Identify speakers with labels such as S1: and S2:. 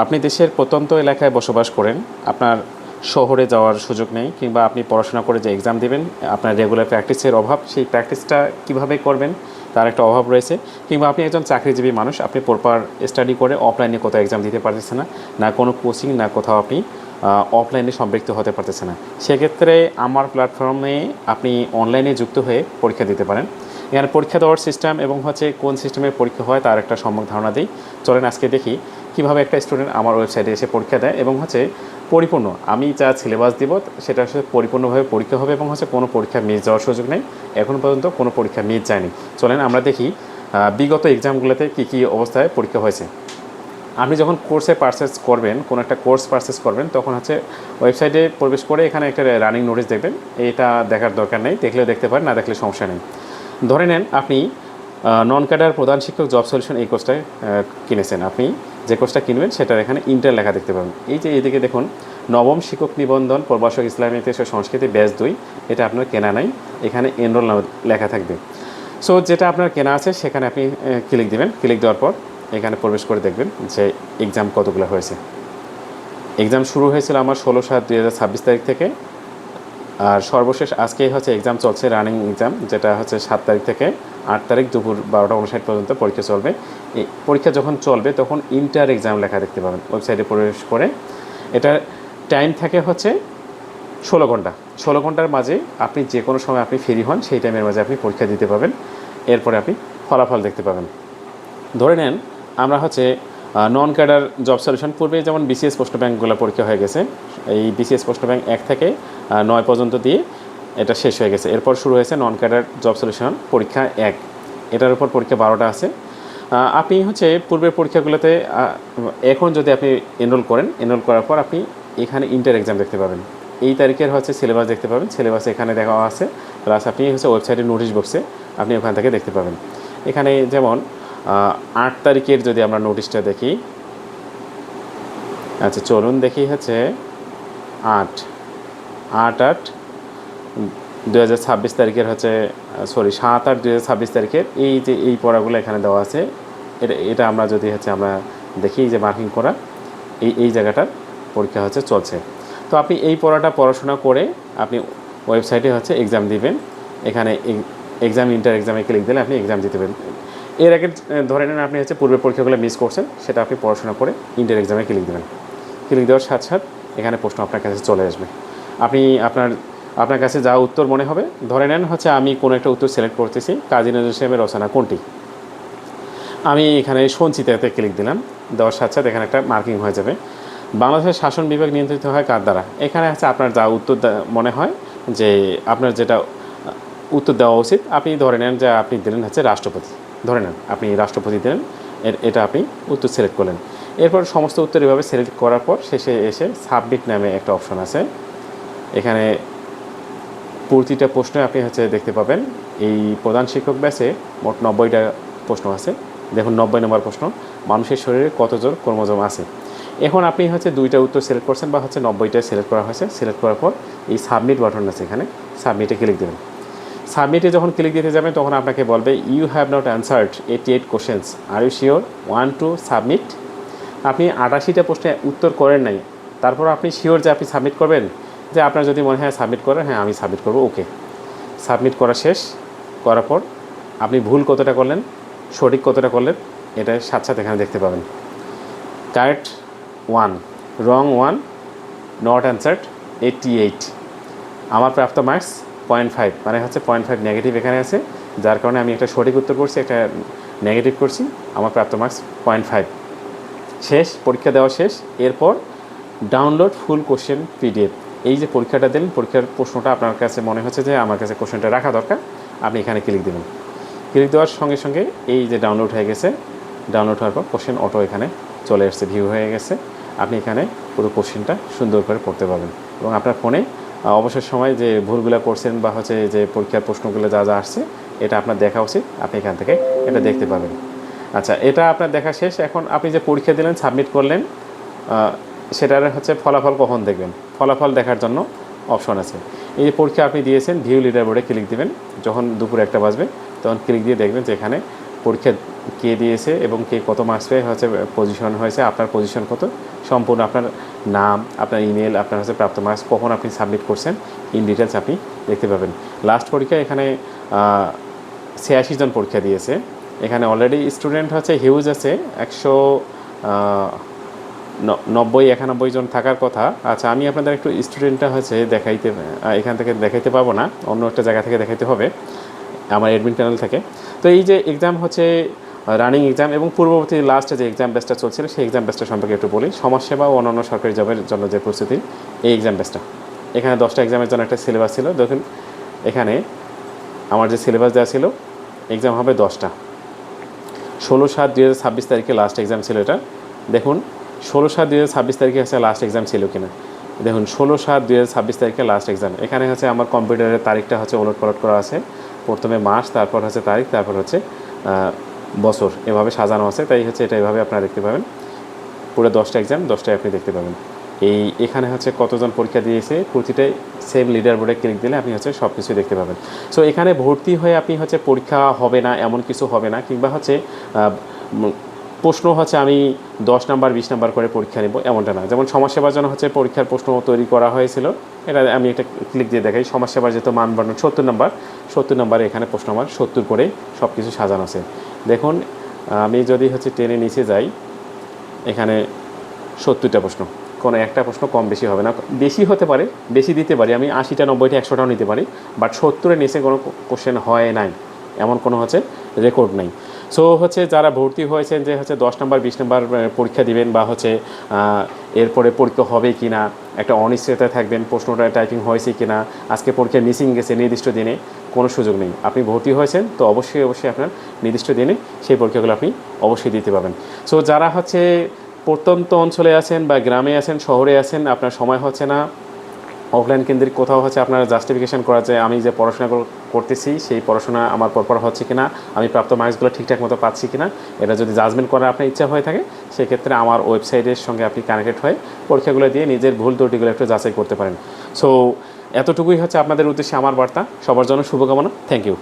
S1: আপনি দেশের প্রত্যন্ত এলাকায় বসবাস করেন, আপনার শহরে যাওয়ার সুযোগ নেই, কিংবা আপনি পড়াশোনা করে যে এক্সাম দেবেন আপনার রেগুলার প্র্যাকটিসের অভাব, সেই প্র্যাকটিসটা কীভাবে করবেন তার একটা অভাব রয়েছে। কিংবা আপনি একজন চাকরিজীবী মানুষ, আপনি প্রপার স্টাডি করে অফলাইনে কোথাও এক্সাম দিতে পারতেছেন না, না কোনো কোচিং, না কোথাও আপনি অফলাইনে সম্পৃক্ত হতে পারতেছেন না। সেক্ষেত্রে আমার প্ল্যাটফর্মে আপনি অনলাইনে যুক্ত হয়ে পরীক্ষা দিতে পারেন। এখানে পরীক্ষা দেওয়ার সিস্টেম এবং কোন সিস্টেমে পরীক্ষা হয় তার একটা সম্যক ধারণা দিই। চলেন আজকে দেখি কীভাবে একটা স্টুডেন্ট আমার ওয়েবসাইটে এসে পরীক্ষা দেয় এবং পরিপূর্ণ আমি যা সিলেবাস দিব সেটা পরিপূর্ণভাবে পরীক্ষা হবে এবং কোনো পরীক্ষা মিস যাওয়ার সুযোগ নেই। এখন পর্যন্ত কোনো পরীক্ষা মিস যায়নি। চলেন আমরা দেখি বিগত এক্সামগুলোতে কী কী অবস্থায় পরীক্ষা হয়েছে। আপনি যখন কোর্সে পারচেস করবেন, কোনো একটা কোর্স পারচেস করবেন, তখন ওয়েবসাইটে প্রবেশ করে এখানে একটা রানিং নোটিশ দেখবেন। এটা দেখার দরকার নেই, দেখলেও দেখতে পারেন, না দেখলে সমস্যা নেই। ধরে নেন আপনি নন ক্যাডার প্রধান শিক্ষক জব সলিউশন এই কোর্সটা কিনেছেন। আপনি যে কোর্সটা কিনবেন সেটার এখানে ইন্টার লেখা দেখতে পাবেন। এই যে এদিকে দেখুন, নবম শিক্ষক নিবন্ধন প্রভাষক ইসলামী ইতিহাস ও সংস্কৃতি ব্যাচ 2, এটা আপনার কেনা নাই, এখানে এনরোল লেখা থাকবে। সো যেটা আপনার কেনা আছে সেখানে আপনি ক্লিক দিবেন। ক্লিক দেওয়ার পর এখানে প্রবেশ করে দেখবেন যে এক্সাম কতগুলো হয়েছে। এক্সাম শুরু হয়েছিল আমার 16/7/2026 তারিখ থেকে, আর সর্বশেষ আজকেই এক্সাম চলছে, রানিং এক্সাম, যেটা 7 তারিখ থেকে 8 তারিখ দুপুর 12টা 59 পর্যন্ত পরীক্ষা চলবে। এই পরীক্ষা যখন চলবে তখন ইন্টার এক্সাম লেখা দেখতে পাবেন ওয়েবসাইটে প্রবেশ করে। এটার টাইম থাকে 16 ঘন্টা। 16 ঘন্টার মাঝে আপনি যে কোনো সময় আপনি ফ্রি হন, সেই টাইমের মাঝে আপনি পরীক্ষা দিতে পাবেন। এরপরে আপনি ফলাফল দেখতে পাবেন। ধরে নেন আমরা নন ক্যাডার জব সলিউশন, পূর্বে যেমন বিসিএস পোস্ট ব্যাংকগুলো পরীক্ষা হয়ে গেছে, এই বিসিএস পোস্ট ব্যাংক 1 থেকে 9 পর্যন্ত দিয়ে এটা শেষ হয়ে গেছে। এরপর শুরু হয়েছে নন ক্যাডার জব সলিউশন পরীক্ষা 1, এটার উপর পরীক্ষা 12টা আছে। আপনি পূর্বের পরীক্ষাগুলোতে এখন যদি আপনি এনরোল করার পর আপনি এখানে ইন্টার এক্সাম দেখতে পাবেন। এই তারিখের সিলেবাস দেখতে পাবেন, সিলেবাস এখানে দেওয়া আছে, প্লাস আপনি ওয়েবসাইটের নোটিশ বক্সে আপনি ওখান থেকে দেখতে পাবেন। এখানে যেমন 8 তারিখের যদি আমরা নোটিশটা দেখি, আচ্ছা চলুন দেখি 8/8/2026 তারিখের 7/8/2026 তারিখের এই পড়াগুলো এখানে দেওয়া আছে। এটা আমরা যদি আমরা দেখি যে মার্কিং করা এই জায়গাটার পরীক্ষা চলছে। তো আপনি এই পড়াশোনা করে আপনি ওয়েবসাইটে এক্সাম দিবেন। এখানে এক্সাম ইন্টার এক্সামে ক্লিক দিলে আপনি এক্সাম দিতে পারবেন। এর আগে ধরে নেন আপনি পূর্বের পরীক্ষাগুলো মিস করছেন, সেটা আপনি পড়াশোনা করে ইন্টার এক্সামে ক্লিক দেবেন। ক্লিক দেওয়ার সাথে সাথে এখানে প্রশ্ন আপনার কাছে চলে আসবে। আপনি আপনার কাছে যা উত্তর মনে হবে, ধরে নেন আমি কোনো একটা উত্তর সিলেক্ট করতেছি, কাজী নজরুল ইসলামের রচনা কোনটি, আমি এখানে সঞ্চিতাতে ক্লিক দিলাম। দেওয়ার সাথে সাথে এখানে একটা মার্কিং হয়ে যাবে। বাংলাদেশের শাসন বিভাগ নিয়ন্ত্রিত হয় কার দ্বারা। এখানে আপনার যা উত্তর মনে হয় যে আপনার যেটা উত্তর দেওয়া উচিত, আপনি ধরে নেন যে আপনি দিলেন রাষ্ট্রপতি, ধরে নেন আপনি রাষ্ট্রপতি দিলেন, এটা আপনি উত্তর সিলেক্ট করলেন। এরপর সমস্ত উত্তর এভাবে সিলেক্ট করার পর শেষে এসে সাবমিট নামে একটা অপশন আছে। এখানে প্রতিটা প্রশ্নে আপনি দেখতে পাবেন এই প্রধান শিক্ষক ব্যাচে মোট 90টা প্রশ্ন আছে। দেখুন 90 নম্বর প্রশ্ন, মানুষের শরীরে কত জোড় ক্রোমোজোম আছে। এখন আপনি 2টা উত্তর সিলেক্ট করছেন বা 90টায় সিলেক্ট করা হয়েছে। সিলেক্ট করার পর এই সাবমিট বাটন আছে, এখানে সাবমিটে ক্লিক দেবেন। সাবমিটে যখন ক্লিক দিতে যাবেন তখন আপনাকে বলবে you have not answered 88 questions, are you sure want to submit. আপনি 88টা প্রশ্নে উত্তর করেন নাই, তারপর আপনি শিওর যে আপনি সাবমিট করবেন, যে আপনার যদি মনে হয় সাবমিট করেন, হ্যাঁ আমি সাবমিট করবো, ওকে। সাবমিট করা শেষ করার পর আপনি ভুল কতটা করলেন, সঠিক কতটা করলেন, এটা সাথে সাথে এখানে দেখতে পাবেন। Correct 1, wrong 1, not answered 88। আমার প্রাপ্ত মার্কস 0.5, মানে 0.5 নেগেটিভ এখানে আছে, যার কারণে আমি একটা সঠিক উত্তর করছি, একটা নেগেটিভ করছি। আমার প্রাপ্ত মার্কস 0.5। শেষ, পরীক্ষা দেওয়া শেষ। এরপর ডাউনলোড ফুল কোশ্চেন পিডিএফ। এই যে পরীক্ষাটা দিলেন, পরীক্ষার প্রশ্নটা আপনার কাছে মনে হচ্ছে যে আমার কাছে কোশ্চেনটা রাখা দরকার, আপনি এখানে ক্লিক দেবেন। ক্লিক দেওয়ার সঙ্গে সঙ্গে এই যে ডাউনলোড হয়ে গেছে, ডাউনলোড হওয়ার পর কোশ্চেন অটো এখানে চলে আসছে, ভিউ হয়ে গেছে। আপনি এখানে পুরো কোশ্চেনটা সুন্দর করে পড়তে পারবেন এবং আপনার ফোনে অবসর সময় যে ভুলগুলো করছেন বা যে পরীক্ষার প্রশ্নগুলো যা যা আসছে, এটা আপনার দেখা উচিত, আপনি এখান থেকে এটা দেখতে পাবেন। আচ্ছা, এটা আপনার দেখা শেষ। এখন আপনি যে পরীক্ষা দিলেন, সাবমিট করলেন, সেটার ফলাফল কখন দেখবেন, ফলাফল দেখার জন্য অপশন আছে। এই যে পরীক্ষা আপনি দিয়েছেন, ভিউ লিডার বোর্ডে ক্লিক দিবেন। যখন দুপুর 1টা বাজবে তখন ক্লিক দিয়ে দেখবেন যে এখানে পরীক্ষা কে দিয়েছে এবং কে কত মার্কস পেয়ে হচ্ছে পজিশন হয়েছে, আপনার পজিশন কত, সম্পূর্ণ আপনার নাম, আপনার ইমেল, আপনার হচ্ছে প্রাপ্ত মার্কস, কখন আপনি সাবমিট করছেন, ইন ডিটেলস আপনি দেখতে পাবেন। লাস্ট পরীক্ষা এখানে 86 জন পরীক্ষা দিয়েছে। এখানে অলরেডি স্টুডেন্ট হচ্ছে হিউজ আছে, 190-91 জন থাকার কথা। আচ্ছা, আমি আপনাদের একটু স্টুডেন্টটা হচ্ছে দেখাইতে, এখান থেকে দেখাইতে পারবো না, অন্য একটা জায়গা থেকে দেখাইতে হবে আমার অ্যাডমিন প্যানেল থেকে। তো এই যে এক্সাম হচ্ছে রানিং এক্সাম এবং পূর্ববর্তী লাস্টে যে এক্সাম ব্যাচটা চলছিল সেই এক্সাম ব্যাচটা সম্পর্কে একটু বলি। সমাজসেবা ও অন্যান্য সরকারি জবের জন্য যে প্রস্তুতি, এই এক্সাম ব্যাচটা, এখানে 10টা এক্সামের জন্য একটা সিলেবাস ছিল। দেখুন এখানে আমার যে সিলেবাস দেওয়া ছিল, এক্সাম হবে 10টা। 16/7/2026 তারিখে লাস্ট এক্সাম ছিল এটা। দেখুন 16/7/2026 তারিখে হচ্ছে লাস্ট এক্সাম ছিল কিনা। দেখুন 16/7/2026 তারিখে লাস্ট এক্সাম। এখানে হচ্ছে আমার কম্পিউটারের তারিখটা হচ্ছে ওলটপালট করা আছে, প্রথমে মাস, তারপর হচ্ছে তারিখ, তারপর হচ্ছে বছর, এভাবে সাজানো আছে। তাই হচ্ছে এটা এভাবে আপনারা দেখতে পাবেন। পুরো 10টা এক্সাম, 10টাই আপনি দেখতে পাবেন। এখানে হচ্ছে কতজন পরীক্ষা দিয়েছে, প্রতিটাই সেম লিডার বোর্ডে ক্লিক দিলে আপনি হচ্ছে সব কিছু দেখতে পাবেন। সো এখানে ভর্তি হয়ে আপনি হচ্ছে পরীক্ষা হবে না এমন কিছু হবে না, কিংবা হচ্ছে প্রশ্ন হচ্ছে আমি 10 নাম্বার 20 নাম্বার করে পরীক্ষা নেব এমনটা না। যেমন সমাজসেবার জন্য হচ্ছে পরীক্ষার প্রশ্ন তৈরি করা হয়েছিল, এটা আমি একটা ক্লিক দিয়ে দেখাই। সমাজসেবার যেহেতু মানদণ্ড 70 নাম্বার, এখানে প্রশ্ন আমার 70 করে সব কিছু সাজানো আছে। দেখুন আমি যদি হচ্ছে টেনে নিচে যাই, এখানে 70টা প্রশ্ন, কোনো একটা প্রশ্ন কম বেশি হবে না, বেশি হতে পারে, বেশি দিতে পারি আমি, 80টা 90টা 100টাও নিতে পারি, বাট 70-এর নিচে কোনো কোশ্চেন হয় নাই, এমন কোনো হচ্ছে রেকর্ড নাই। সো হচ্ছে যারা ভর্তি হয়েছেন যে হচ্ছে 10 নাম্বার 20 নাম্বার পরীক্ষা দিবেন, বা হচ্ছে এরপরে পরীক্ষা হবে কি না একটা অনিশ্চয়তা থাকবেন, প্রশ্নটা টাইপিং হয়েছে কি না, আজকে পরীক্ষা মিসিং গেছে নির্দিষ্ট দিনে, কোনো সুযোগ নেই। আপনি ভর্তি হয়েছেন তো অবশ্যই আপনার নির্দিষ্ট দিনে সেই পরীক্ষাগুলো আপনি অবশ্যই দিতে পারবেন। সো যারা হচ্ছে প্রত্যন্ত অঞ্চলে আছেন বা গ্রামে আছেন, শহরে আছেন, আপনার সময় হচ্ছে না, অফলাইন কেন্দ্রিক কোথাও হচ্ছে আপনারা জাস্টিফিকেশন করা যায় আমি যে পড়াশোনা করতেছি সেই পড়াশোনা আমার পরপর হচ্ছে কিনা, আমি প্রাপ্ত মার্কসগুলো ঠিকঠাক মতো পাচ্ছি কিনা, এটা যদি জাজমেন্ট করার আপনার ইচ্ছা হয়ে থাকে, সেক্ষেত্রে আমার ওয়েবসাইটের সঙ্গে আপনি কানেক্টেড হয়ে পরীক্ষাগুলো দিয়ে নিজের ভুল ত্রুটিগুলো একটু যাচাই করতে পারেন। সো এতটুকুই হচ্ছে আপনাদের উদ্দেশ্যে আমার বার্তা। সবার জন্য শুভকামনা। Thank you.